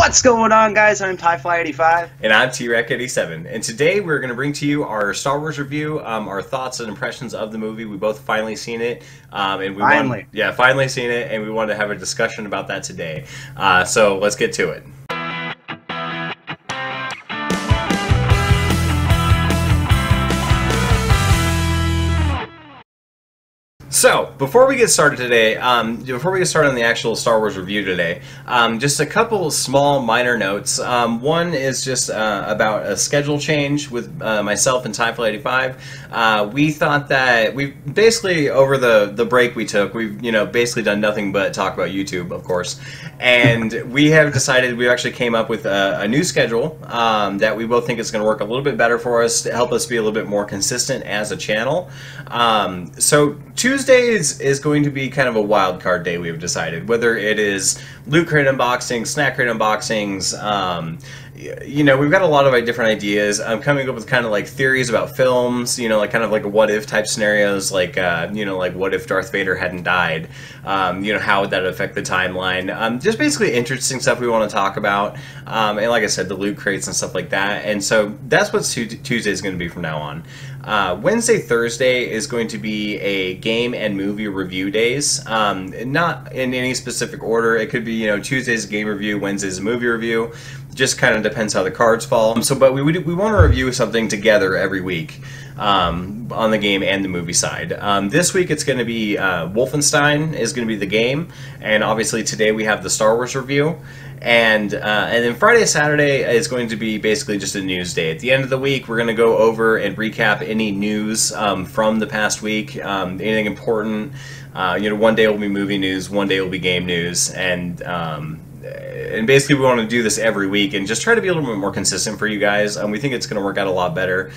What's going on, guys? I'm TieFly85. And I'm T-Rec87. And today we're going to bring to you our Star Wars review, our thoughts and impressions of the movie. We both finally seen it. And we finally seen it, and we wanted to have a discussion about that today. So let's get to it. So, before we get started today, before we get started on the actual Star Wars review today, just a couple small minor notes. One is just about a schedule change with myself and TieFly85. We thought that we basically, over the break we took, we've basically done nothing but talk about YouTube, of course. And we have decided, we actually came up with a new schedule that we both think is going to work a little bit better for us, to help us be a little bit more consistent as a channel. So Tuesday is going to be kind of a wild card day, we've decided. Whether it is Loot Crate unboxings, Snack Crate unboxings, we've got a lot of different ideas. I'm coming up with kind of like theories about films, like kind of like what if type scenarios, like like what if Darth Vader hadn't died, how would that affect the timeline? Just basically interesting stuff we want to talk about, and like I said, the loot crates and stuff like that. And so that's what Tuesday is going to be from now on. Wednesday, Thursday is going to be a game and movie review days. Not in any specific order. It could be, Tuesday's a game review, Wednesday's a movie review. Just kind of depends how the cards fall. But we want to review something together every week on the game and the movie side. This week it's going to be Wolfenstein is going to be the game, and obviously today we have the Star Wars review. And then Friday, Saturday is going to be basically just a news day. At the end of the week, we're going to go over and recap any news from the past week, anything important. One day will be movie news, one day will be game news, and basically we want to do this every week and just try to be a little bit more consistent for you guys. We think it's going to work out a lot better.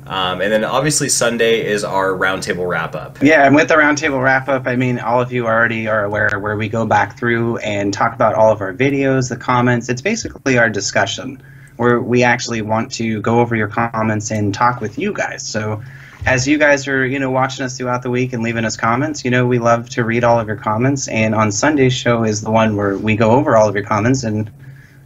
And then obviously Sunday is our roundtable wrap-up. Yeah, and with the roundtable wrap-up, I mean, all of you already are aware where we go back through and talk about all of our videos, the comments. It's basically our discussion where we actually want to go over your comments and talk with you guys. So as you guys are, watching us throughout the week and leaving us comments, we love to read all of your comments. And on Sunday's show is the one where we go over all of your comments and,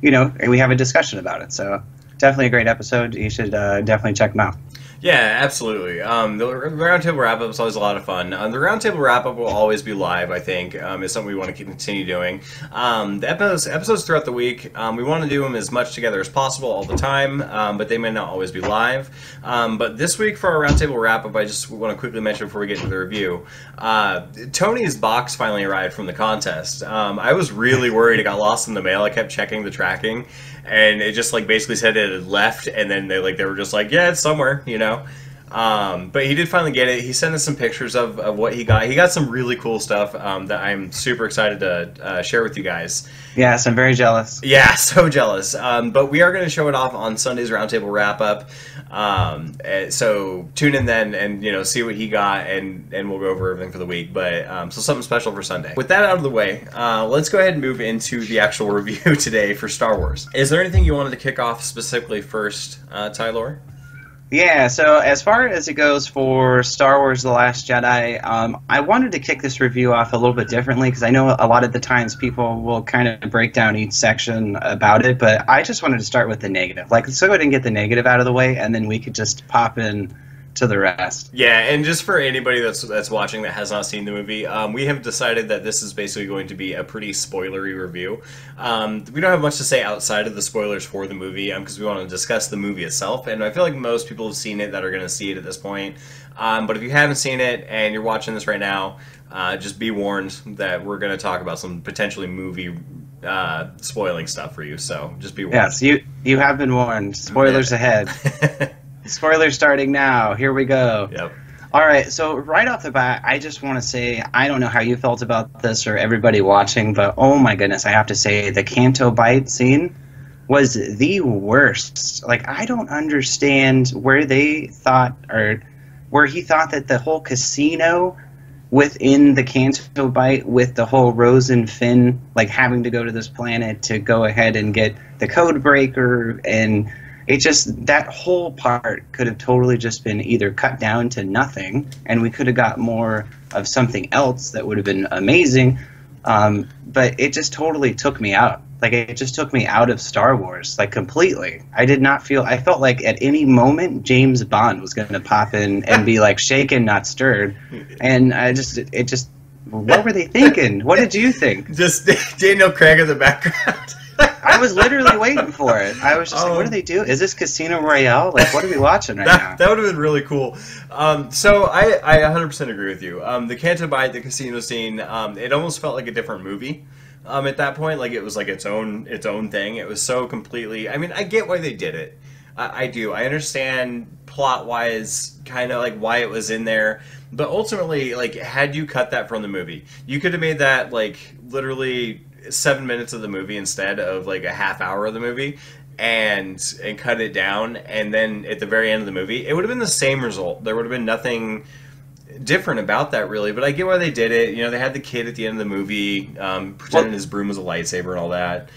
we have a discussion about it. So definitely a great episode. You should definitely check them out. Yeah, absolutely. The roundtable wrap-up is always a lot of fun. The roundtable wrap-up will always be live, I think. It's something we want to continue doing. The episodes throughout the week, we want to do them as much together as possible all the time, but they may not always be live. But this week for our roundtable wrap-up, I just want to quickly mention before we get into the review, Tony's box finally arrived from the contest. I was really worried it got lost in the mail. I kept checking the tracking, and it just basically said it had left, and then they were just like, yeah, it's somewhere, but he did finally get it. He sent us some pictures of what he got. He got some really cool stuff that I'm super excited to share with you guys. Yes, I'm very jealous. Yeah, so jealous. But we are going to show it off on Sunday's roundtable wrap-up. So tune in then and see what he got, and we'll go over everything for the week. But so something special for Sunday. With that out of the way, let's go ahead and move into the actual review today for Star Wars. Is there anything you wanted to kick off specifically first, Tyler? Yeah, so as far as it goes for Star Wars The Last Jedi, I wanted to kick this review off a little bit differently because I know a lot of the times people will kind of break down each section about it, but I just wanted to start with the negative. Let's go ahead and get the negative out of the way, and then we could just pop in to the rest. Yeah, and just for anybody that's watching that has not seen the movie, we have decided that this is basically going to be a pretty spoilery review. We don't have much to say outside of the spoilers for the movie because we want to discuss the movie itself, and I feel like most people have seen it that are going to see it at this point. But if you haven't seen it and you're watching this right now, just be warned that we're going to talk about some potentially movie spoiling stuff for you, so just be warned. Yes, you have been warned. Spoilers ahead. Spoilers starting now. Here we go. Yep. All right, so right off the bat, I just want to say, I don't know how you felt about this or everybody watching, but oh my goodness, I have to say the Canto Bight scene was the worst. I don't understand where they thought, or where he thought that the whole casino within the Canto Bight with the whole Rose and Finn, having to go to this planet to go ahead and get the code breaker, and it just, that whole part could have totally just been either cut down to nothing, and we could have got more of something else that would have been amazing, but it just totally took me out Like, it just took me out of Star Wars, like, completely. I did not feel... I felt like at any moment, James Bond was going to pop in and be, like, shaken, not stirred. And it just... What were they thinking? What did you think? Just Daniel Craig in the background. I was literally waiting for it. I was just like, what do they do? Is this Casino Royale? Like, what are we watching right now? That would have been really cool. So I 100% agree with you. The Canto Bight, the casino scene, it almost felt like a different movie. At that point, like it was like its own thing. It was so completely. I mean, I get why they did it. I do. I understand plot wise, kind of like why it was in there. But ultimately, like, had you cut that from the movie, you could have made that like literally 7 minutes of the movie instead of like a half hour of the movie, and cut it down. And then at the very end of the movie, it would have been the same result. There would have been nothing different about that, really. But I get why they did it. You know, they had the kid at the end of the movie pretending his broom was a lightsaber and all that.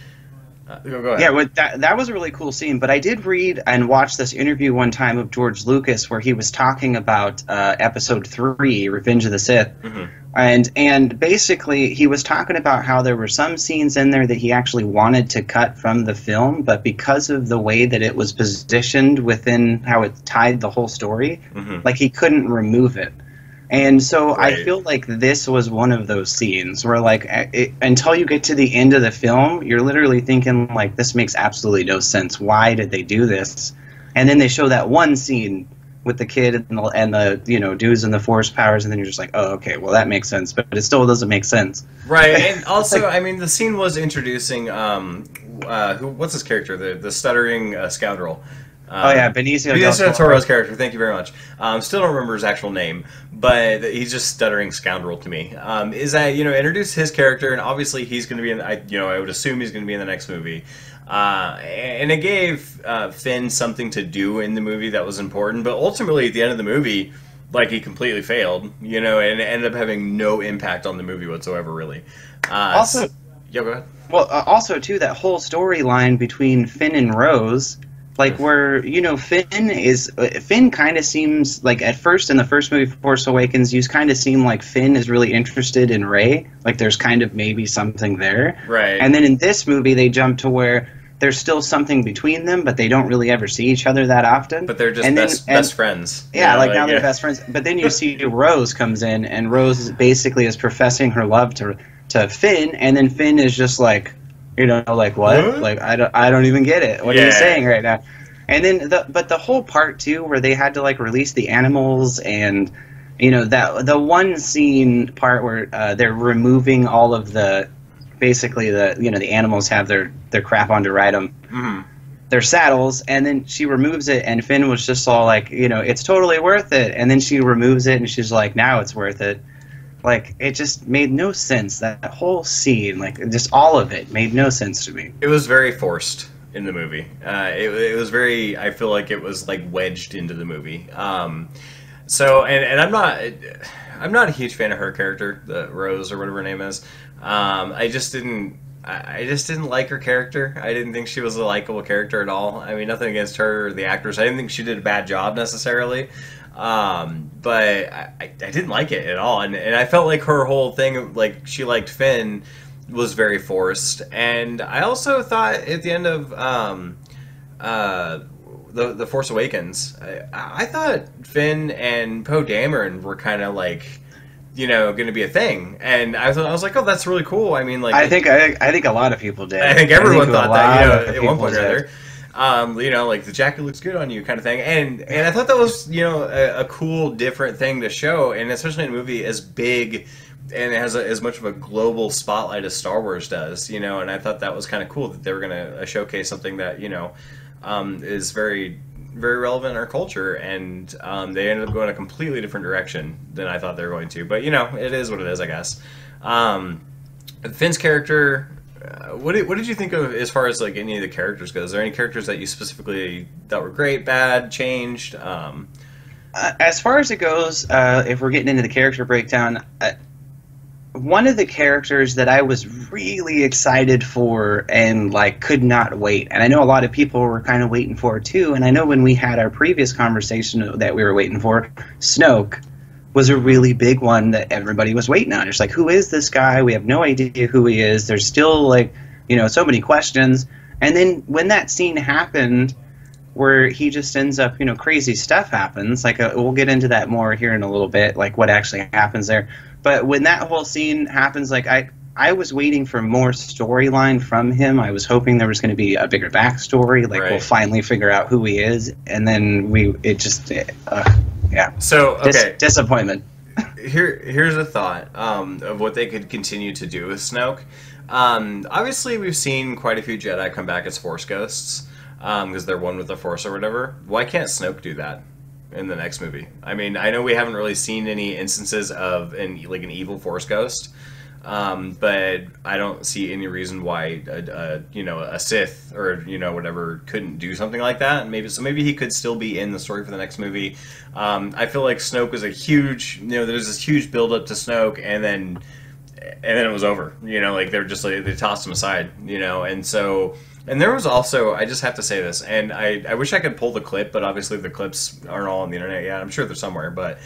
Go ahead. Yeah, well, that was a really cool scene. But I did read and watch this interview one time of George Lucas where he was talking about Episode 3, Revenge of the Sith. Mm-hmm. And basically he was talking about how there were some scenes in there that he actually wanted to cut from the film, but because of the way that it was positioned within how it tied the whole story, like he couldn't remove it. And so right. I feel like this was one of those scenes where, like, until you get to the end of the film, you're literally thinking, like, this makes absolutely no sense. Why did they do this? And then they show that one scene with the kid and the you know, dudes and the force powers, and then you're just like, oh, okay, well, that makes sense. But it still doesn't make sense. Right, and also, I mean, the scene was introducing, what's his character? The stuttering scoundrel. Benicio del Toro's character. Thank you very much. Still don't remember his actual name, but he's just stuttering scoundrel to me. Is that, you know, introduce his character, and obviously he's going to be in. I would assume he's going to be in the next movie. And it gave Finn something to do in the movie that was important, but ultimately at the end of the movie, like, he completely failed, you know, and ended up having no impact on the movie whatsoever, really. Also, yeah, go ahead. Well, also too, that whole storyline between Finn and Rose. Like, where, you know, Finn kind of seems, like, at first in the first movie, Force Awakens, you kind of seem like Finn is really interested in Rey. Like, there's kind of maybe something there. Right. And then in this movie, they jump to where there's still something between them, but they don't really ever see each other that often. But they're just best friends. Yeah, like now they're best friends. But then you see Rose comes in, and Rose basically is professing her love to Finn, and then Finn is just like... You know, like, what? Like, I don't even get it. What are you saying right now? And then the whole part too, where they had to, like, release the animals, and, you know, that the one scene part where they're removing all of the, basically the animals have their crap on to ride them, their saddles, and then she removes it, and Finn was just all like, you know, it's totally worth it, and then she removes it, and she's like, now it's worth it. Like, it just made no sense. That whole scene, like, just all of it made no sense to me. It was very forced in the movie. It was very, I feel like it was, like, wedged into the movie. So, and I'm not a huge fan of her character, the Rose or whatever her name is. I just didn't like her character. I didn't think she was a likable character at all. I mean, nothing against her or the actress. I didn't think she did a bad job necessarily. But I didn't like it at all, and I felt like her whole thing, like, she liked Finn, was very forced. And I also thought at the end of the Force Awakens, I thought Finn and Poe Dameron were kind of like, you know, going to be a thing, and I was like, oh, that's really cool. I mean, like, I think a lot of people did. I think everyone thought that, you know, at one point or another. You know, like, the jacket looks good on you kind of thing. And I thought that was, you know, a cool, different thing to show, and especially in a movie as big and it has as much of a global spotlight as Star Wars does, you know, and I thought that was kind of cool that they were going to showcase something that, you know, is very, very relevant in our culture, and they ended up going a completely different direction than I thought they were going to. But, you know, it is what it is, I guess. Finn's character... What did you think of as far as, like, any of the characters goes? Is there any characters that you specifically thought were great, bad, changed? As far as it goes, if we're getting into the character breakdown, one of the characters that I was really excited for and, like, could not wait, and I know a lot of people were kind of waiting for it too, and I know when we had our previous conversation that we were waiting for, Snoke was a really big one that everybody was waiting on. It's like, who is this guy? We have no idea who he is. There's still, like, so many questions. And then when that scene happened, where he just ends up, crazy stuff happens. Like, we'll get into that more here in a little bit, like what actually happens there. But when that whole scene happens, like, I was waiting for more storyline from him. I was hoping there was going to be a bigger backstory. Like, we'll finally figure out who he is. And then yeah. So, okay. Disappointment. Here's a thought of what they could continue to do with Snoke. Obviously, we've seen quite a few Jedi come back as Force ghosts. Because they're one with the Force or whatever. Why can't Snoke do that in the next movie? I mean, I know we haven't really seen any instances of an evil Force ghost, but I don't see any reason why a Sith or whatever couldn't do something like that. Maybe he could still be in the story for the next movie. I feel like Snoke was a huge there's this huge build up to Snoke, and then it was over. They're just they tossed him aside. And so. And there was also, I just have to say this, and I wish I could pull the clip, but obviously the clips aren't all on the internet yet. I'm sure they're somewhere, but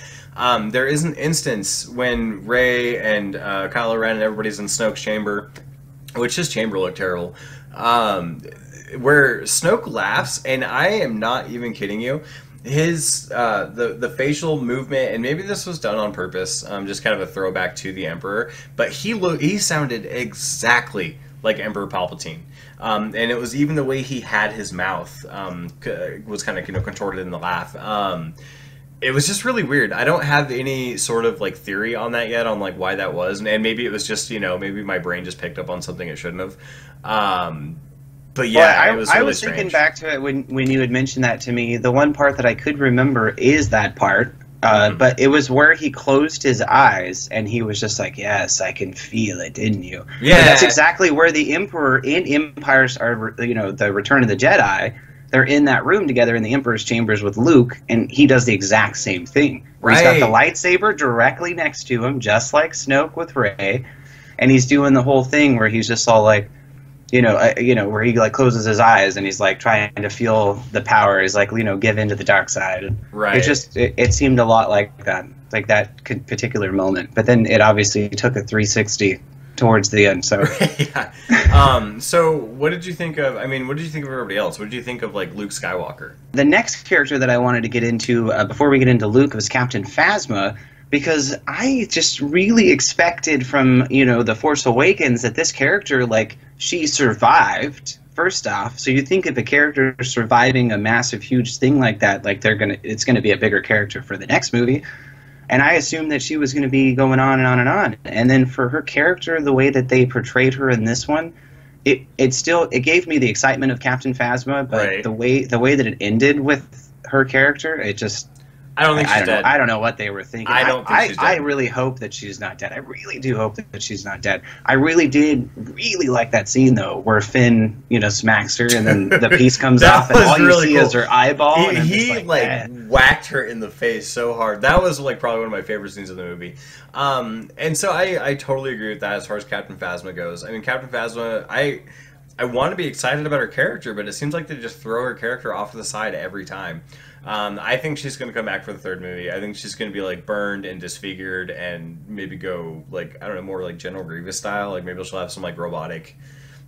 there is an instance when Rey and Kylo Ren and everybody's in Snoke's chamber, which his chamber looked terrible, where Snoke laughs, and I am not even kidding you. His the facial movement, and maybe this was done on purpose, just kind of a throwback to the Emperor, but he sounded exactly like Emperor Palpatine. And it was even the way he had his mouth was kind of contorted in the laugh. It was just really weird. I don't have any sort of theory on that yet, on why that was, and maybe it was just maybe my brain just picked up on something it shouldn't have. But yeah, it was really strange. Thinking back to it when you had mentioned that to me. The one part that I could remember is that part. But it was where he closed his eyes and he was just like, "Yes, I can feel it in you." Yeah, but that's exactly where the Emperor in Empires are. The Return of the Jedi. They're in that room together in the Emperor's chambers with Luke, and he does the exact same thing. Right. He's got the lightsaber directly next to him, just like Snoke with Rey, and he's doing the whole thing where he's just all like. Where he closes his eyes and he's trying to feel the power. He's give into the dark side. Right. It seemed a lot like that particular moment. But then it obviously took a 360 towards the end. So yeah. So what did you think of? I mean, what did you think of everybody else? What did you think of Luke Skywalker? The next character that I wanted to get into before we get into Luke was Captain Phasma. Because I just really expected from, The Force Awakens that this character, she survived, first off. So you think if a character surviving a massive, huge thing like that, it's going to be a bigger character for the next movie. And I assumed that she was going to be going on and on and on. And then for her character, the way that they portrayed her in this one, it gave me the excitement of Captain Phasma, but the way that it ended with her character, it just... I don't think she's dead. I don't know what they were thinking. I don't think she's dead. I really hope that she's not dead. I really do hope that she's not dead. I really did like that scene, though, where Finn, smacks her and then the piece comes off and all you see is her eyeball. He whacked her in the face so hard. That was probably one of my favorite scenes of the movie. And so I totally agree with that as far as Captain Phasma goes. I mean, Captain Phasma, I want to be excited about her character, but it seems like they just throw her character off to the side every time. I think she's going to come back for the third movie. I think she's going to be burned and disfigured and maybe go I don't know, more General Grievous style. Maybe she'll have some robotic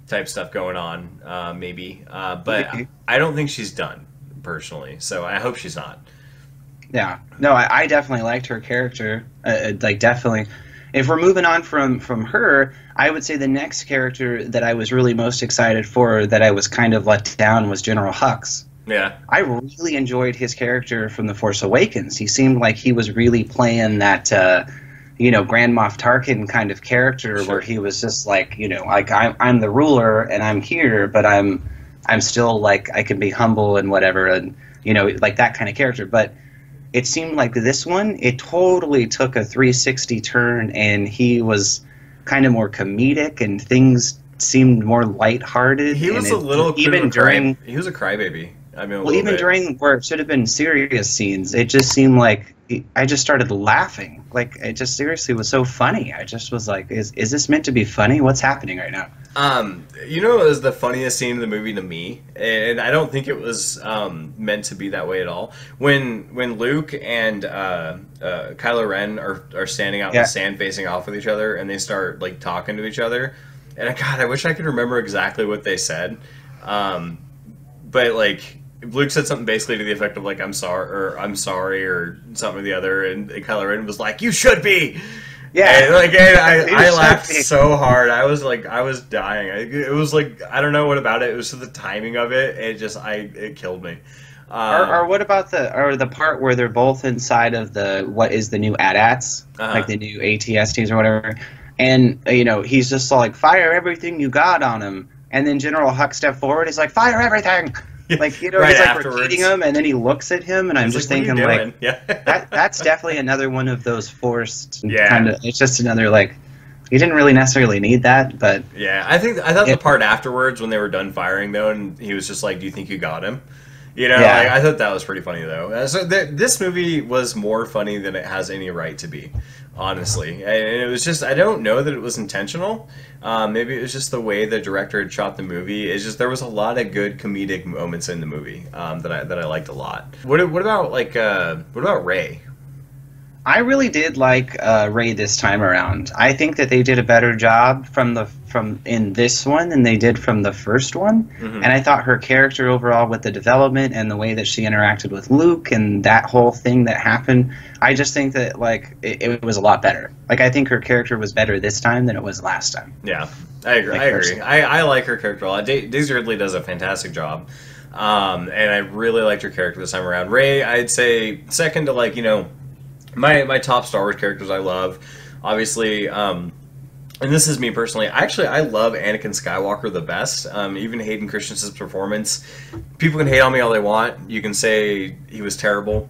type stuff going on, maybe. But I don't think she's done personally, so I hope she's not. Yeah, no, I definitely liked her character. Definitely. If we're moving on from her, I would say the next character that I was really most excited for, that I was kind of let down, was General Hux. Yeah. I really enjoyed his character from The Force Awakens. He seemed like he was really playing that, Grand Moff Tarkin kind of character, where he was just I'm the ruler and I'm here, but I'm still I can be humble and whatever, and that kind of character. But it seemed like this one, it totally took a 360 turn, and he was kind of more comedic, and things seemed more lighthearted. He was a little even during. He was a crybaby. I mean, even during where it should have been serious scenes, it just seemed like I just started laughing. It just seriously was so funny. I just was like, is this meant to be funny? What's happening right now? It was the funniest scene in the movie to me, and I don't think it was meant to be that way at all. When Luke and Kylo Ren are standing out in the sand facing off with each other, and they start talking to each other, And God, I wish I could remember exactly what they said. But like Luke said something basically to the effect of like I'm sorry or something or the other, and Kylo Ren was like, "You should be." Yeah, and, like and I laughed so hard. I was dying. It was like I don't know what about it. It was the timing of it. It killed me. Or what about the part where they're both inside of what is the new AT-ATs, like the new ATSTs or whatever, and he's just like, fire everything you got on him, and then General Huck stepped forward, he's like, fire everything, like right he's like afterwards. Repeating him, and then he looks at him, and I'm just thinking like, yeah. that's definitely another one of those forced kind of. It's just another like. You didn't really necessarily need that, but yeah, I thought the part afterwards when they were done firing though, and he was just like, "Do you think you got him?" I thought that was pretty funny though. So this movie was more funny than it has any right to be, honestly. And it was just I don't know that it was intentional. Maybe it was just the way the director had shot the movie. It's just there was a lot of good comedic moments in the movie that I liked a lot. What about Rey? I really did like Rey this time around. I think that they did a better job from in this one than they did from the first one. Mm-hmm. And I thought her character overall, with the development and the way that she interacted with Luke and that whole thing that happened, I just think that like it was a lot better. Like I think her character was better this time than it was last time. Yeah, I agree. I like her character a lot. Daisy Ridley does a fantastic job. And I really liked her character this time around. Rey, I'd say second to my top Star Wars characters I love, obviously, and this is me personally. I love Anakin Skywalker the best. Even Hayden Christensen's performance. People can hate on me all they want. You can say he was terrible.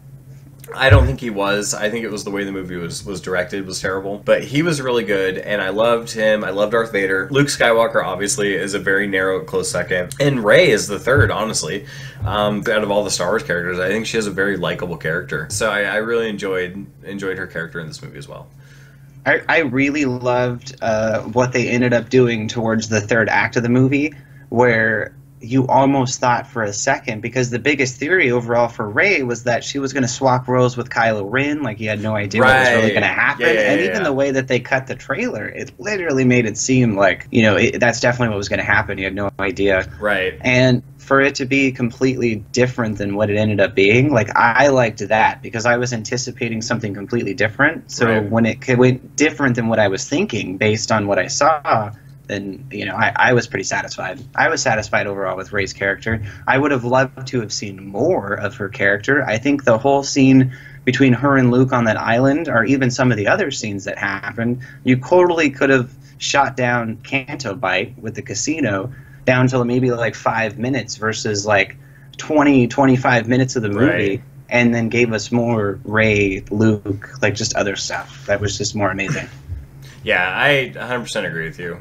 I don't think he was. I think it was the way the movie was directed was terrible. But he was really good, and I loved him. I loved Darth Vader. Luke Skywalker, obviously, is a very narrow, close second. And Rey is the third, honestly. Out of all the Star Wars characters, I think she has a very likable character. So I really enjoyed her character in this movie as well. I really loved what they ended up doing towards the third act of the movie, where you almost thought for a second, because the biggest theory overall for Rey was that she was going to swap roles with Kylo Ren, like you had no idea what was really going to happen. Even the way that they cut the trailer, it literally made it seem like, that's definitely what was going to happen. You had no idea. Right. And for it to be completely different than what it ended up being, like I liked that because I was anticipating something completely different. So when it went different than what I was thinking based on what I saw, then I was pretty satisfied. I was satisfied overall with Rey's character. I would have loved to have seen more of her character. I think the whole scene between her and Luke on that island, or even some of the other scenes that happened, you totally could have shot down Canto Bight with the casino down to maybe like 5 minutes versus like 20-25 minutes of the movie, and then gave us more Rey, Luke, like just other stuff that was just more amazing. Yeah, I 100% agree with you.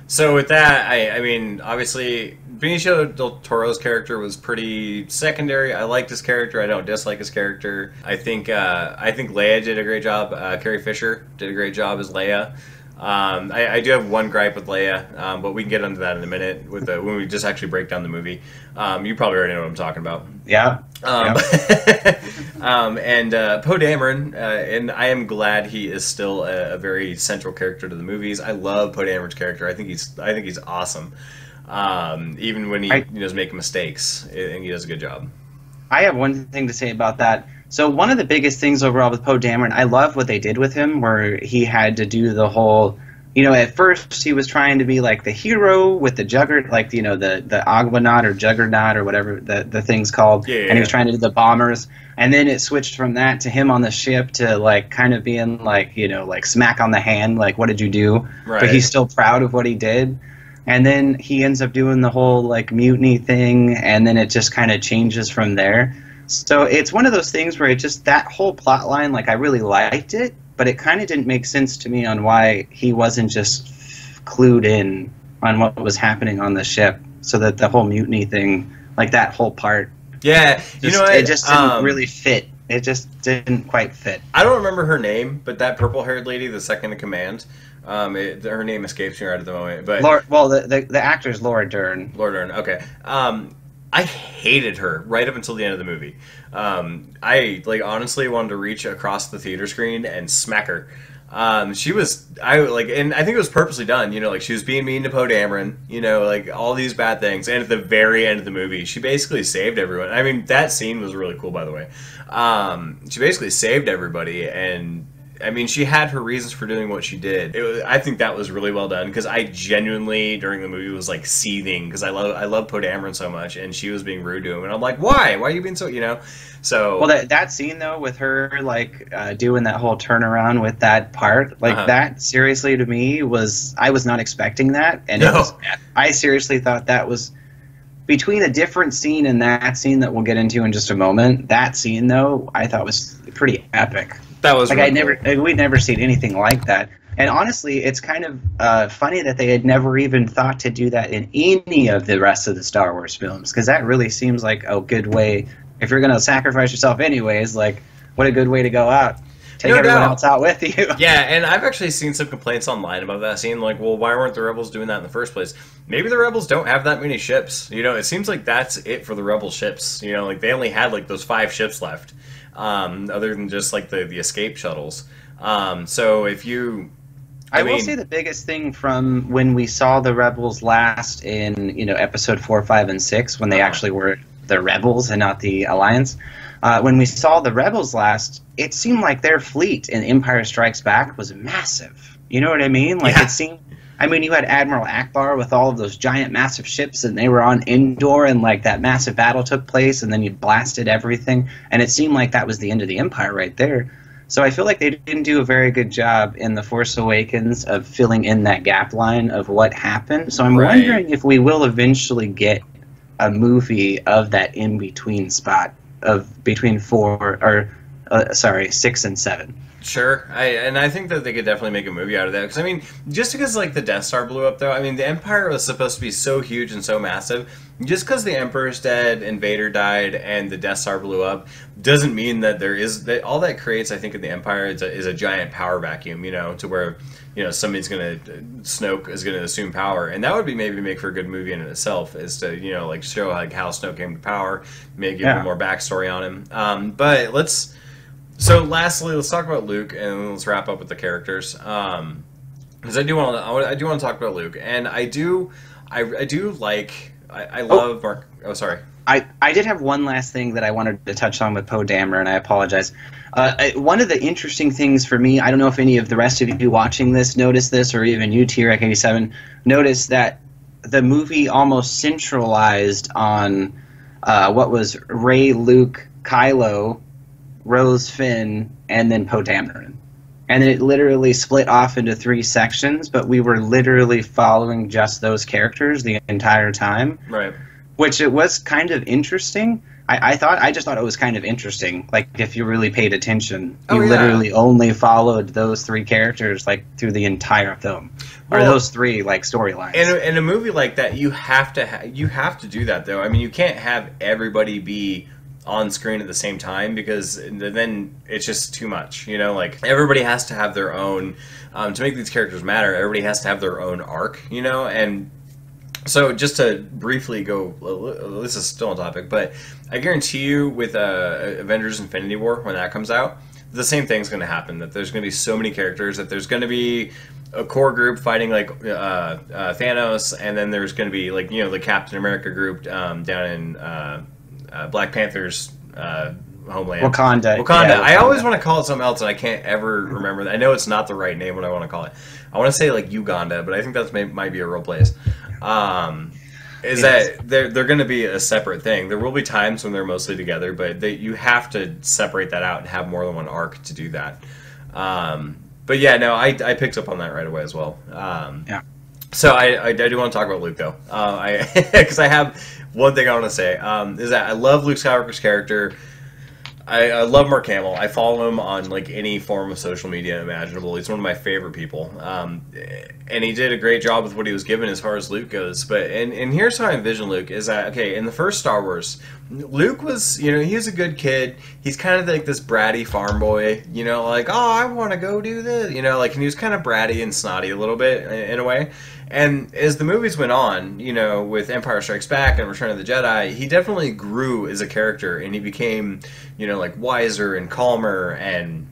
So with that, I mean, obviously, Benicio del Toro's character was pretty secondary. I liked his character. I don't dislike his character. I think Leia did a great job. Carrie Fisher did a great job as Leia. I do have one gripe with Leia, but we can get into that in a minute when we just actually break down the movie. You probably already know what I'm talking about. Yeah. And Poe Dameron, and I am glad he is still a very central character to the movies. I love Poe Dameron's character. I think he's awesome. Even when he does make mistakes, I think he does a good job. I have one thing to say about that. So one of the biggest things overall with Poe Dameron, I love what they did with him, where he had to do the whole, at first he was trying to be like the hero with the juggernaut, like, the Agwanaut or Juggernaut or whatever the thing's called. And he was trying to do the bombers. And then it switched from that to him on the ship to like kind of being like, like smack on the hand, like, what did you do? Right. But he's still proud of what he did. And then he ends up doing the whole like mutiny thing, and then it just kind of changes from there. So it's one of those things where that whole plot line, like I really liked it, but it kind of didn't make sense to me on why he wasn't just clued in on what was happening on the ship, so that the whole mutiny thing, like that whole part. Yeah, it just didn't really fit. It just didn't quite fit. I don't remember her name, but that purple-haired lady, the second in command, her name escapes me right at the moment. But the actor's Laura Dern. Laura Dern, okay. I hated her right up until the end of the movie. I honestly wanted to reach across the theater screen and smack her. She was, and I think it was purposely done. You know, like she was being mean to Poe Dameron. You know, like all these bad things. And at the very end of the movie, she basically saved everyone. I mean, that scene was really cool, by the way. She basically saved everybody, and I mean, she had her reasons for doing what she did. I think that was really well done because I genuinely during the movie was like seething because I love Poe Dameron so much, and she was being rude to him, and I'm like, why are you being so, you know? So well, that scene though with her like doing that whole turnaround with that part, like that seriously to me I was not expecting that, and I seriously thought that was between a different scene and that scene that we'll get into in just a moment. That scene though I thought was pretty epic. That was like really we'd never seen anything like that. And honestly, it's kind of funny that they had never even thought to do that in any of the rest of the Star Wars films, because that really seems like a good way. If you're going to sacrifice yourself anyways, like, what a good way to go out. Take everyone else out with you. Yeah, and I've actually seen some complaints online about that scene, like, well, why weren't the Rebels doing that in the first place? Maybe the Rebels don't have that many ships. You know, it seems like that's it for the Rebel ships. You know, like, they only had, like, those 5 ships left, other than just, like, the escape shuttles. So if you... I will say the biggest thing from when we saw the Rebels last in, you know, episode 4, 5, and 6, when they actually were the Rebels and not the Alliance, when we saw the Rebels last, it seemed like their fleet in Empire Strikes Back was massive. You know what I mean? Like, it seemed... I mean, you had Admiral Akbar with all of those giant, massive ships, and they were on Endor, and, like, that massive battle took place, and then you blasted everything, and it seemed like that was the end of the Empire right there. So I feel like they didn't do a very good job in The Force Awakens of filling in that gap line of what happened. So I'm wondering if we will eventually get a movie of that in-between spot of between 6 and 7. Sure, I think that they could definitely make a movie out of that. Because, I mean, just because, like, the Death Star blew up, though, I mean, the Empire was supposed to be so huge and so massive. Just because the Emperor's dead and Vader died and the Death Star blew up doesn't mean that there is... that all that creates, I think, in the Empire is a giant power vacuum, you know, to where, you know, somebody's going to... Snoke is going to assume power. And that would be maybe make for a good movie in itself, is to, you know, like, show, like, how Snoke came to power, maybe give a more backstory on him. But let's... So, lastly, let's talk about Luke, and let's wrap up with the characters. Because I do want to talk about Luke, and I love Mark. Oh, sorry. I did have one last thing that I wanted to touch on with Poe Dameron, and I apologize. One of the interesting things for me, I don't know if any of the rest of you watching this noticed this, or even you, T-Rex 87, noticed that the movie almost centralized on what was Rey, Luke, Kylo, Rose, Finn, and then Poe Dameron. And it literally split off into 3 sections, but we were literally following just those characters the entire time. Right. Which it was kind of interesting. I just thought it was kind of interesting. Like, if you really paid attention, you literally only followed those 3 characters, like, through the entire film. Or those 3, like, storylines. In a movie like that, you have to do that, though. I mean, you can't have everybody be on screen at the same time, because then it's just too much, you know. Like, everybody has to have their own to make these characters matter. Everybody has to have their own arc, you know. And so, just to briefly go, this is still on topic, but I guarantee you with Avengers Infinity War, when that comes out, the same thing's going to happen. That there's going to be so many characters, that there's going to be a core group fighting, like, Thanos, and then there's going to be, like, you know, the Captain America group down in Black Panther's homeland. Wakanda. Yeah, Wakanda. I always want to call it something else, and I can't ever remember that. I know it's not the right name what I want to call it. I want to say, like, Uganda, but I think that might be a real place. That they're going to be a separate thing. There will be times when they're mostly together, but you have to separate that out and have more than one arc to do that. But yeah, no, I picked up on that right away as well. Yeah. So I do want to talk about Luke, though, because I have one thing I want to say, is that I love Luke Skywalker's character. I love Mark Hamill. I follow him on, like, any form of social media imaginable. He's one of my favorite people, and he did a great job with what he was given as far as Luke goes. But and here's how I envision Luke, is that, okay, in the first Star Wars, Luke was, you know, he was a good kid. He's kind of like this bratty farm boy, you know, like, oh, I want to go do this, you know, like, and he was kind of bratty and snotty a little bit in a way. And as the movies went on, you know, with Empire Strikes Back and Return of the Jedi, he definitely grew as a character, and he became, you know, like, wiser and calmer and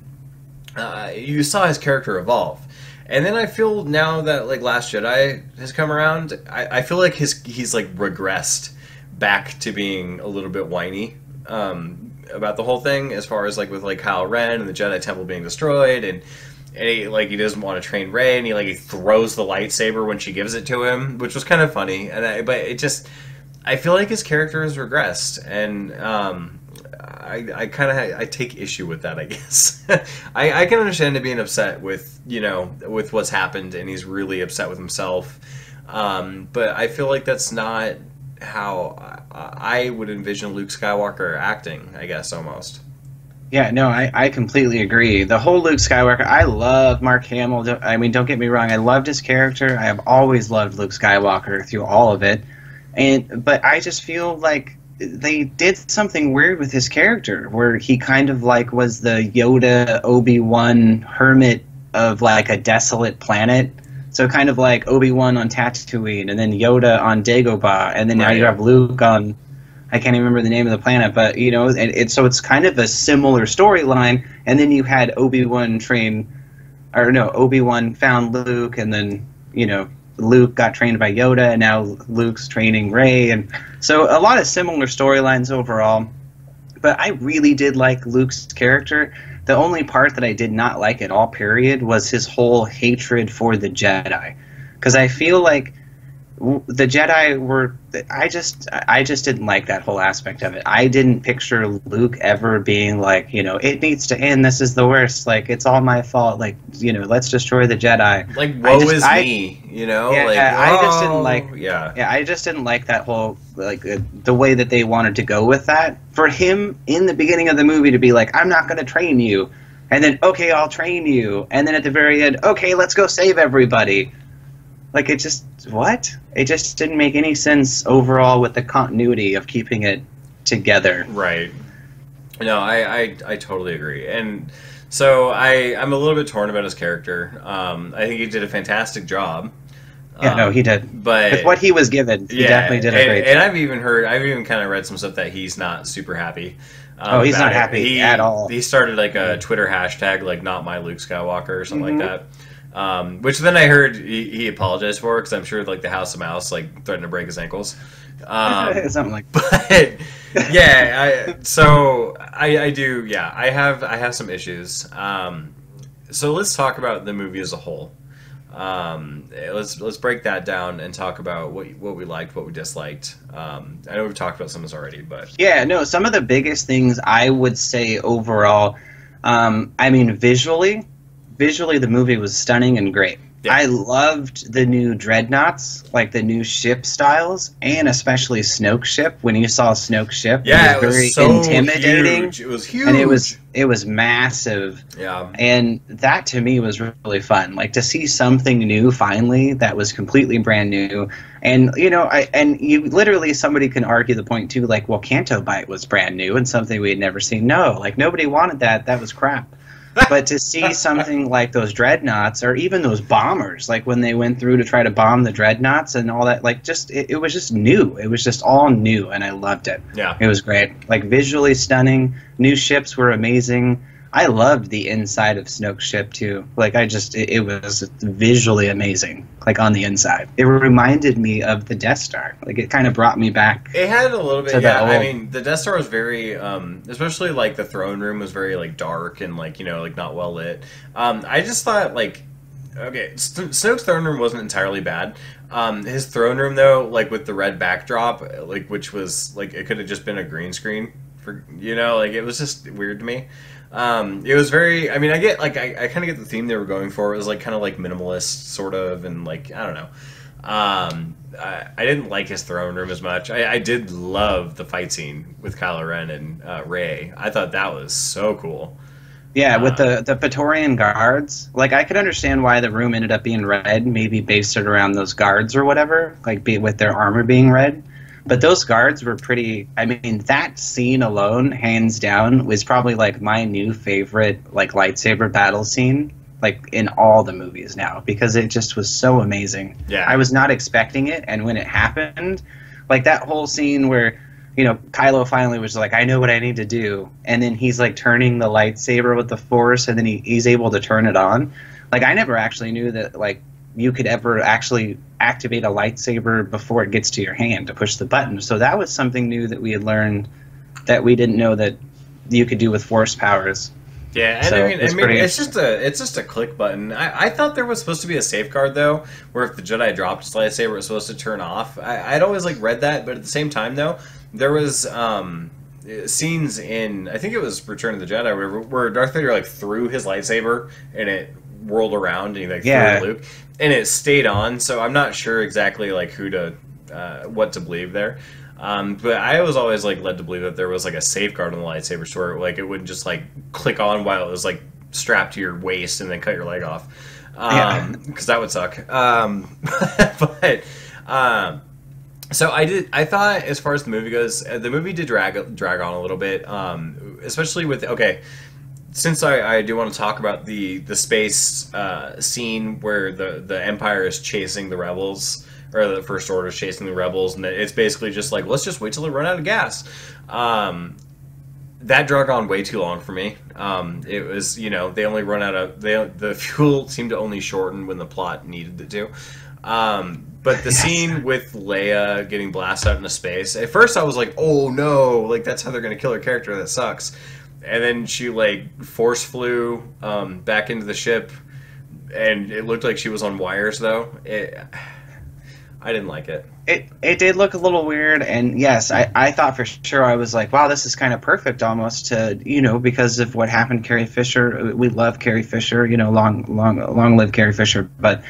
you saw his character evolve. And then I feel now that like Last Jedi has come around, I feel like he's like regressed back to being a little bit whiny about the whole thing, as far as like with like Kylo Ren and the Jedi Temple being destroyed, and he doesn't want to train Rey, and he throws the lightsaber when she gives it to him, which was kind of funny. But it just, I feel like his character has regressed, and I take issue with that, I guess. I can understand him being upset with with what's happened, and he's really upset with himself. But I feel like that's not how I would envision Luke Skywalker acting, I guess, almost. Yeah, no, I completely agree. The whole Luke Skywalker, I love Mark Hamill. I mean, don't get me wrong, I loved his character. I have always loved Luke Skywalker through all of it. But I just feel like they did something weird with his character, where he kind of like was the Yoda Obi-Wan hermit of like a desolate planet. So kind of like Obi-Wan on Tatooine, and then Yoda on Dagobah, and then now you have Luke on, I can't even remember the name of the planet, but so it's kind of a similar storyline. And then you had Obi-Wan found Luke, and then Luke got trained by Yoda, and now Luke's training Rey, and so a lot of similar storylines overall. But I really did like Luke's character. The only part that I did not like at all, period, was his whole hatred for the Jedi, because I feel like the Jedi were. I just didn't like that whole aspect of it. I didn't picture Luke ever being like, it needs to end. This is the worst. Like, it's all my fault. Like, let's destroy the Jedi. Like, woe is me. I just didn't like. Yeah, I just didn't like that whole the way that they wanted to go with that. For him in the beginning of the movie to be like, I'm not going to train you, and then okay, I'll train you, and then at the very end, okay, let's go save everybody. Like, it just didn't make any sense overall with the continuity of keeping it together. Right. No, I totally agree. And so I'm a little bit torn about his character. I think he did a fantastic job. Yeah, no, he did. But with what he was given, he definitely did a great job. And I've even kind of read some stuff that he's not super happy. He's not happy at all. He started like a Twitter hashtag, like "not my Luke Skywalker" or something like that. Which then I heard he apologized for, because I'm sure like the House of Mouse threatened to break his ankles. Something like that. But yeah, I do. Yeah, I have some issues. So let's talk about the movie as a whole. Let's break that down and talk about what we liked, what we disliked. I know we've talked about some of this already, but yeah, no, some of the biggest things I would say overall. I mean, visually, the movie was stunning and great. Yeah. I loved the new dreadnoughts, like the new ship styles, and especially Snoke's ship. When you saw Snoke's ship, it was very so intimidating. Huge. It was huge, and it was massive. Yeah, and that to me was really fun. Like, to see something new finally that was completely brand new. And literally somebody can argue the point too, like, well, Canto Bite was brand new and something we had never seen. No, like, nobody wanted that. That was crap. But to see something like those dreadnoughts, or even those bombers, like when they went through to try to bomb the dreadnoughts and all that, like, just it was just new. It was just all new, and I loved it. Yeah, it was great. Like, visually stunning. New ships were amazing. I loved the inside of Snoke's ship too. Like, it was visually amazing. Like, on the inside, it reminded me of the Death Star. Like, it kind of brought me back. It had a little bit. Yeah, I mean, the Death Star was very, especially like the throne room was very like dark and like not well lit. I just thought Snoke's throne room wasn't entirely bad. His throne room though, like with the red backdrop, like which was like it could have just been a green screen for it was just weird to me. It was very. I mean, I get like I kind of get the theme they were going for. It was like kind of like minimalist sort of, and like I don't know. I didn't like his throne room as much. I did love the fight scene with Kylo Ren and Rey. I thought that was so cool. Yeah, with the Praetorian guards. Like, I could understand why the room ended up being red, maybe based it around those guards or whatever, like with their armor being red. But those guards were pretty. I mean, that scene alone, hands down, was probably like my new favorite like lightsaber battle scene, like in all the movies now, because it just was so amazing. Yeah, I was not expecting it, and when it happened, like that whole scene where Kylo finally was like, I know what I need to do. And then he's like turning the lightsaber with the Force, and then he's able to turn it on. Like, I never actually knew that, like, you could ever actually activate a lightsaber before it gets to your hand to push the button. So that was something new that we had learned that we didn't know that you could do with Force powers. Yeah, and So I mean, it's it's just a click button. I thought there was supposed to be a safeguard though, where if the Jedi dropped his lightsaber, it was supposed to turn off. I'd always like read that, but at the same time though, there was scenes in, I think it was Return of the Jedi, or whatever, where Darth Vader like threw his lightsaber and it whirled around and he like threw it at Luke, and it stayed on. So I'm not sure exactly like what to believe there. But I was always like led to believe that there was like a safeguard on the lightsaber, so where, like, it wouldn't just like click on while it was like strapped to your waist and then cut your leg off, because that would suck. But so I thought, as far as the movie goes, the movie did drag on a little bit, especially with since I do want to talk about the space scene where the Empire is chasing the rebels, or the First Order is chasing the rebels, and it's basically just like, let's just wait till they run out of gas. That drug on way too long for me. It was, they only run out of, the fuel seemed to only shorten when the plot needed it to. But the scene with Leia getting blasted out into space, at first I was like, oh no, like that's how they're going to kill her character, that sucks. And then she like force flew back into the ship, and it looked like she was on wires though. I didn't like it. It did look a little weird, and yes, I thought for sure, I was like, wow, this is kind of perfect almost to, because of what happened to Carrie Fisher. We love Carrie Fisher, long live Carrie Fisher. But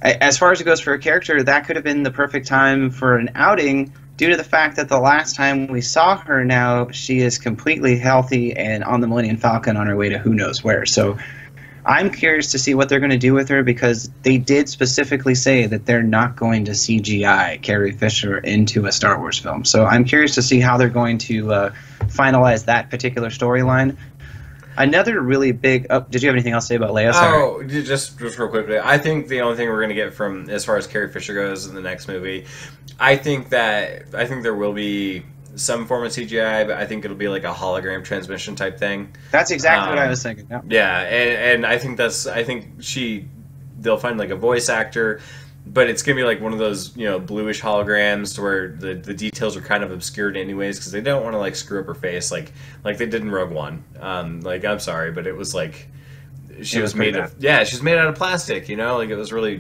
as far as it goes for a character, that could have been the perfect time for an outing, due to the fact that the last time we saw her now, she is completely healthy and on the Millennium Falcon on her way to who knows where. So I'm curious to see what they're going to do with her, because they did specifically say that they're not going to CGI Carrie Fisher into a Star Wars film. So I'm curious to see how they're going to finalize that particular storyline. Another really big... Oh, did you have anything else to say about Leia? Sorry. Oh, just real quickly. I think the only thing we're going to get from, as far as Carrie Fisher goes in the next movie, I think there will be some form of CGI, but I think it'll be like a hologram transmission type thing. That's exactly what I was thinking. Yeah, yeah, and I think they'll find like a voice actor, but it's gonna be like one of those bluish holograms where the details are kind of obscured anyways, because they don't want to like screw up her face like they did in Rogue One. Like, I'm sorry, but it was like she was made out of plastic. Like, it was really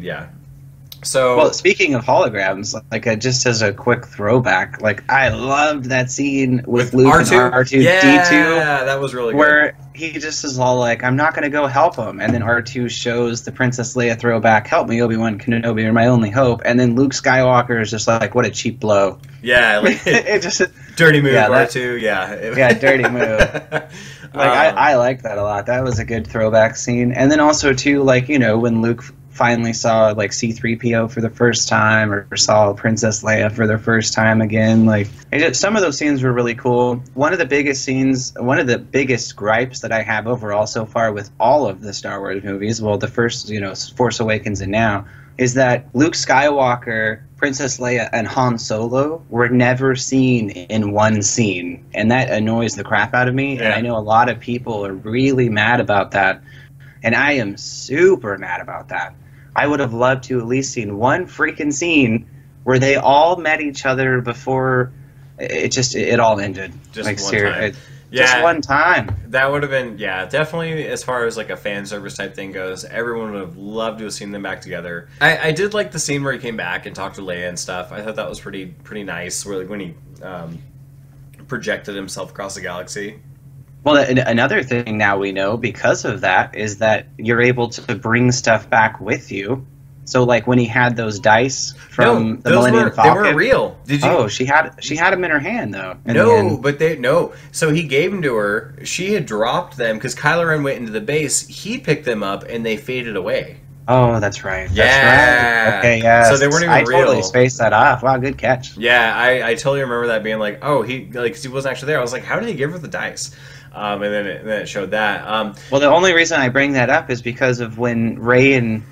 So, well, speaking of holograms, like just as a quick throwback, like I loved that scene with Luke R2? and R2D2. Yeah, that was really good. Where he just is all like, I'm not going to go help him. And then R2 shows the Princess Leia throwback, help me, Obi-Wan Kenobi, you're my only hope. And then Luke Skywalker is just like, what a cheap blow. Yeah, like, it just... dirty move, R2, yeah. Yeah, dirty move. I like that a lot. That was a good throwback scene. And then also, too, like, when Luke finally saw like C-3PO for the first time, or saw Princess Leia for the first time again, like some of those scenes were really cool. One of the biggest gripes that I have overall so far with all of the Star Wars movies, well, the first, Force Awakens and now, is that Luke Skywalker, Princess Leia, and Han Solo were never seen in one scene, and that annoys the crap out of me. Yeah. And I know a lot of people are really mad about that, and I am super mad about that. I would have loved to at least seen one freaking scene where they all met each other before it all ended. Just like, one time. Just one time. That would have been, definitely, as far as like a fan service type thing goes, everyone would have loved to have seen them back together. I did like the scene where he came back and talked to Leia and stuff. I thought that was pretty nice, where like when he projected himself across the galaxy. Well, another thing now we know because of that is that you're able to bring stuff back with you. So, like when he had those dice from the Millennium Falcon, they weren't real. Did you? Oh, she had them in her hand though. So he gave them to her. She had dropped them because Kylo Ren went into the base. He picked them up and they faded away. Oh, that's right. Yeah. That's right. Okay, yeah. So they weren't even real. I totally spaced that off. Wow, good catch. Yeah, I totally remember that being like, oh, he wasn't actually there. I was like, how did he give her the dice? And then it showed that. Well, the only reason I bring that up is because of when Rey and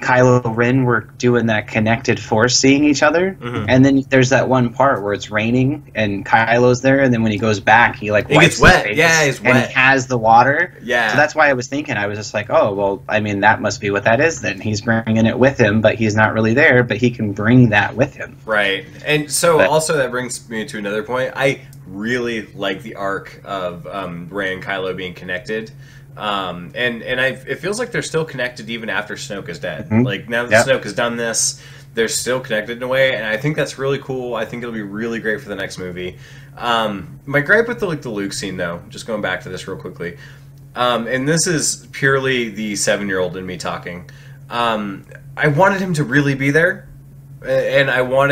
Kylo Ren were doing that connected force, seeing each other, and then there's that one part where it's raining and Kylo's there, and then when he goes back, he like wipes gets wet. his face, Yeah, he's wet. and he has the water. Yeah. So that's why I was thinking. I was just like, oh well, I mean that must be what that is. Then he's bringing it with him, but he's not really there, but he can bring that with him. Right, and so also that brings me to another point. I really like the arc of Rey and Kylo being connected. It feels like they're still connected even after Snoke is dead. Like now that Snoke has done this, they're still connected in a way, and I think that's really cool. I think it'll be really great for the next movie. My gripe with the Luke scene, though, just going back to this real quickly, and this is purely the 7-year-old in me talking. I wanted him to really be there, and I would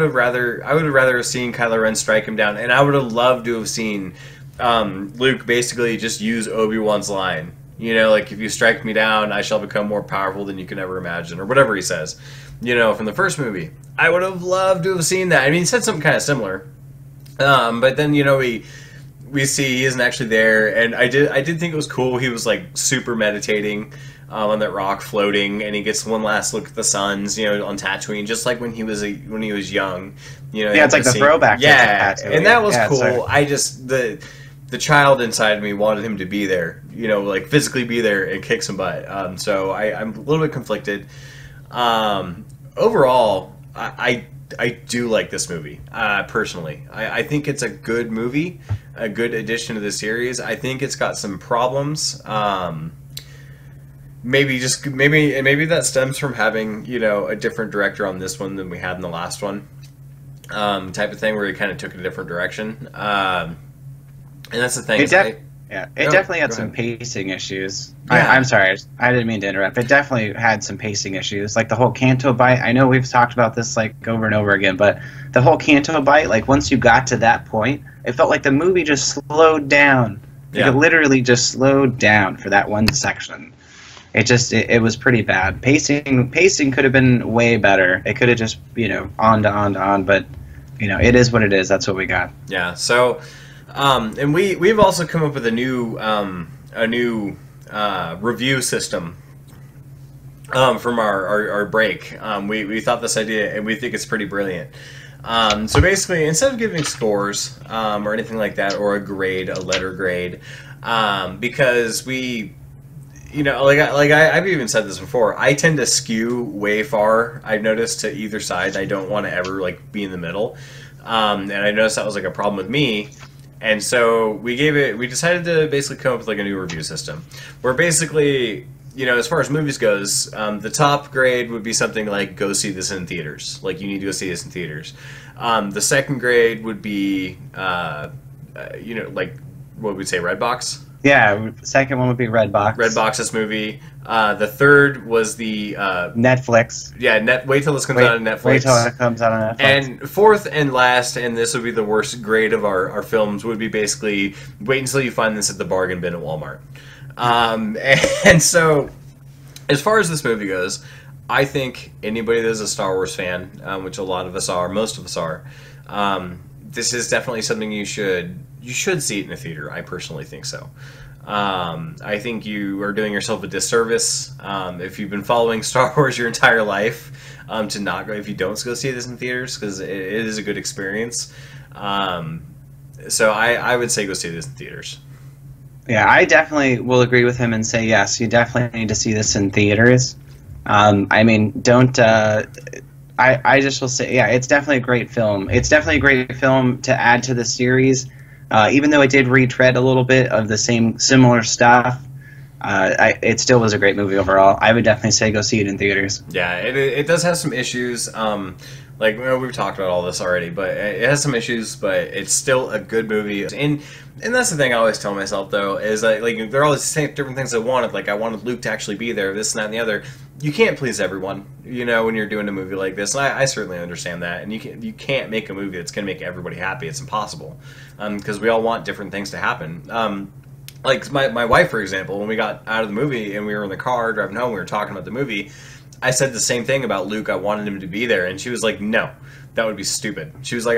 have rather seen Kylo Ren strike him down, and I would have loved to have seen Luke basically just use Obi-Wan's line, you know, like, if you strike me down, I shall become more powerful than you can ever imagine, or whatever he says, you know, from the first movie. I would have loved to have seen that. I mean, he said something kind of similar, but then, you know, we see he isn't actually there, and I did think it was cool. He was like super meditating on that rock, floating, and he gets one last look at the suns, you know, on Tatooine, just like when he was young. You know, yeah, it's like the throwback. Yeah, and that was cool. Sorry. I just the child inside me wanted him to be there, you know, like physically be there and kick some butt. So I'm a little bit conflicted. Overall, I do like this movie, personally. I think it's a good movie, a good addition to the series. I think it's got some problems. Maybe that stems from having, you know, a different director on this one than we had in the last one, type of thing, where he kind of took a different direction. And that's the thing. It definitely had some pacing issues. Yeah. I'm sorry, I didn't mean to interrupt. It definitely had some pacing issues, like the whole Canto bite. I know we've talked about this like over and over again, but the whole Canto bite, like once you got to that point, it felt like the movie just slowed down. Like it literally just slowed down for that one section. It was pretty bad. Pacing could have been way better. It could have just, you know, on, but you know, it is what it is. That's what we got. Yeah. So, and we've also come up with a new review system from our break. We thought this idea, and we think it's pretty brilliant. So basically, instead of giving scores or anything like that, or a letter grade, because we, you know, I've even said this before, I tend to skew way far, I've noticed, to either side. I don't want to ever like be in the middle, and I noticed that was like a problem with me. And so we decided to basically come up with like a new review system, where basically, you know, as far as movies goes, the top grade would be something like, go see this in theaters. Like, you need to go see this in theaters. The second grade would be, you know, like, what would we say, Redbox? Yeah, the second one would be Redbox. Redbox, this movie. The third was the Netflix. Yeah, wait till this comes out on Netflix. Wait till it comes out on Netflix. And fourth and last, and this would be the worst grade of our films, would be basically, wait until you find this at the bargain bin at Walmart. And so, as far as this movie goes, I think anybody that is a Star Wars fan, which a lot of us are, most of us are, this is definitely something you should see it in a theater. I personally think so. I think you are doing yourself a disservice if you've been following Star Wars your entire life to not go, if you don't go see this in theaters, because it is a good experience. So I would say go see this in theaters. Yeah, I definitely will agree with him and say yes, you definitely need to see this in theaters. I mean, don't... I just will say, yeah, it's definitely a great film. It's definitely a great film to add to the series. Even though it did retread a little bit of the similar stuff, it still was a great movie overall. I would definitely say go see it in theaters. Yeah, it does have some issues. Like, you know, we've talked about all this already, but it has some issues, but it's still a good movie. And that's the thing I always tell myself, though, is that, like, there are all these different things I wanted. Like, I wanted Luke to actually be there, this and that and the other. You can't please everyone, you know, when you're doing a movie like this. And I certainly understand that. And you can't make a movie that's going to make everybody happy. It's impossible. Because we all want different things to happen. Like, my wife, for example, when we got out of the movie and we were in the car driving home, we were talking about the movie, I said the same thing about Luke. I wanted him to be there. And she was like, no, that would be stupid. She was like,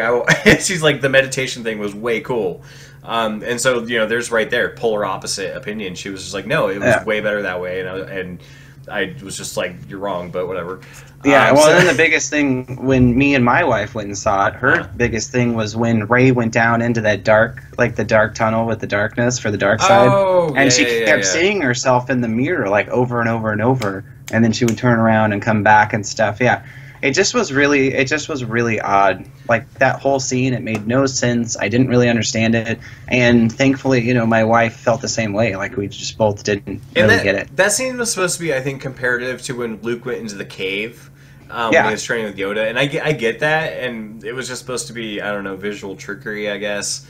she's like, the meditation thing was way cool. And so, you know, there's right there, polar opposite opinion. She was just like, no, it was way better that way. And I was just like, you're wrong, but whatever. Yeah, well, then the biggest thing when me and my wife went and saw it, her biggest thing was when Rey went down into that dark, like the dark tunnel with the darkness for the dark side, and she kept seeing herself in the mirror like over and over and over, and then she would turn around and come back and stuff. Yeah, it just was really odd. Like that whole scene, it made no sense. I didn't really understand it, and thankfully, you know, my wife felt the same way. Like we just both didn't really get it. That scene was supposed to be, I think, comparative to when Luke went into the cave. When he was training with Yoda, and I get that, and it was just supposed to be, I don't know, visual trickery, I guess.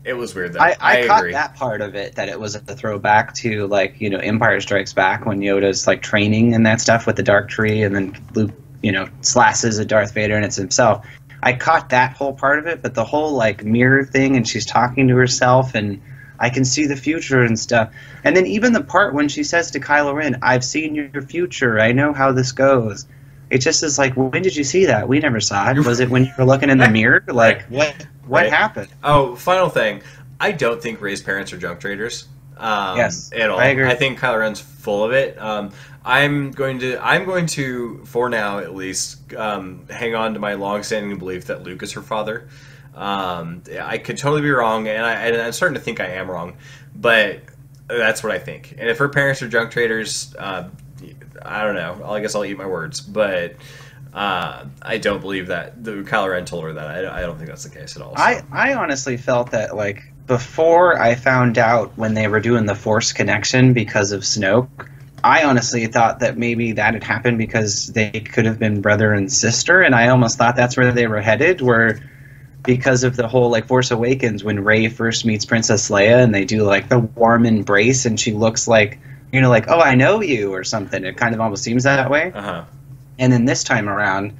It was weird, though. I caught agree. that part of it, that it was a throwback to, like, you know, Empire Strikes Back when Yoda's, like, training and that stuff with the dark tree, and then Luke, you know, slashes at Darth Vader, and it's himself. I caught that whole part of it, but the whole, like, mirror thing, and she's talking to herself, and I can see the future and stuff. And then even the part when she says to Kylo Ren, I've seen your future, I know how this goes. It just is like, when did you see that? We never saw it. Was it when you were looking in the mirror? Like, what happened? Oh, final thing. I don't think Rey's parents are junk traders. Yes, at all. I agree. I think Kylo Ren's full of it. I'm going to, for now at least, hang on to my long-standing belief that Luke is her father. I could totally be wrong, and I'm starting to think I am wrong, but that's what I think. And if her parents are junk traders, I don't know. I guess I'll eat my words, but I don't believe that Kylo Ren told her that. I don't think that's the case at all. So. I honestly felt that, like, before I found out when they were doing the Force connection because of Snoke, I honestly thought that maybe that had happened because they could have been brother and sister, and I almost thought that's where they were headed, where because of the whole, like, Force Awakens, when Rey first meets Princess Leia and they do, like, the warm embrace and she looks like, you know, like, oh, I know you or something. It kind of almost seems that way. Uh-huh. And then this time around,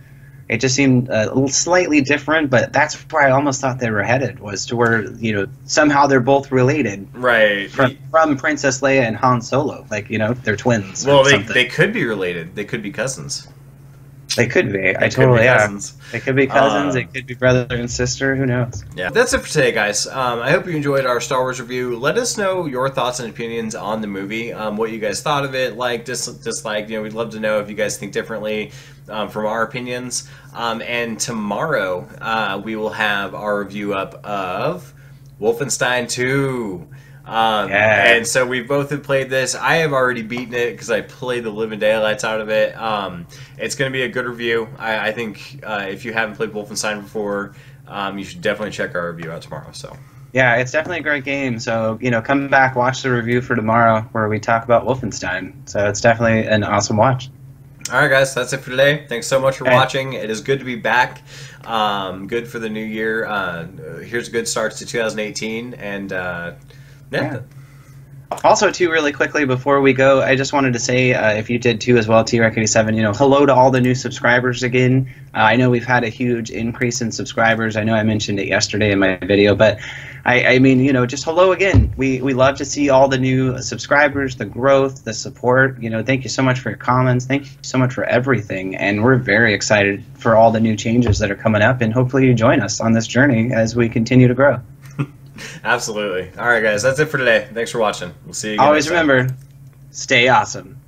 it just seemed a little slightly different, but that's where I almost thought they were headed, was to where, you know, somehow they're both related. Right. From Princess Leia and Han Solo. Like, you know, they're twins. Well, they could be related. They could be cousins. They could be. They could be cousins. They could be brother and sister. Who knows? Yeah. That's it for today, guys. I hope you enjoyed our Star Wars review. Let us know your thoughts and opinions on the movie. What you guys thought of it. Like, dislike. You know, we'd love to know if you guys think differently from our opinions. And tomorrow we will have our review up of Wolfenstein 2. And so we both have played this. I have already beaten it because I played the living daylights out of it. It's going to be a good review. I think if you haven't played Wolfenstein before, you should definitely check our review out tomorrow. So yeah, it's definitely a great game. So, you know, come back, watch the review for tomorrow where we talk about Wolfenstein. So it's definitely an awesome watch. All right, guys, that's it for today. Thanks so much for watching. It is good to be back. Good for the new year. Here's a good start to 2018. And yeah. Also, too, really quickly before we go, I just wanted to say, if you did too as well, T-Rec87, you know, hello to all the new subscribers again. I know we've had a huge increase in subscribers. I know I mentioned it yesterday in my video, but I mean, you know, just hello again. We love to see all the new subscribers, the growth, the support. You know, thank you so much for your comments. Thank you so much for everything. And we're very excited for all the new changes that are coming up, and hopefully you join us on this journey as we continue to grow. Absolutely. All right, guys, that's it for today. Thanks for watching. We'll see you again. Always remember, stay awesome.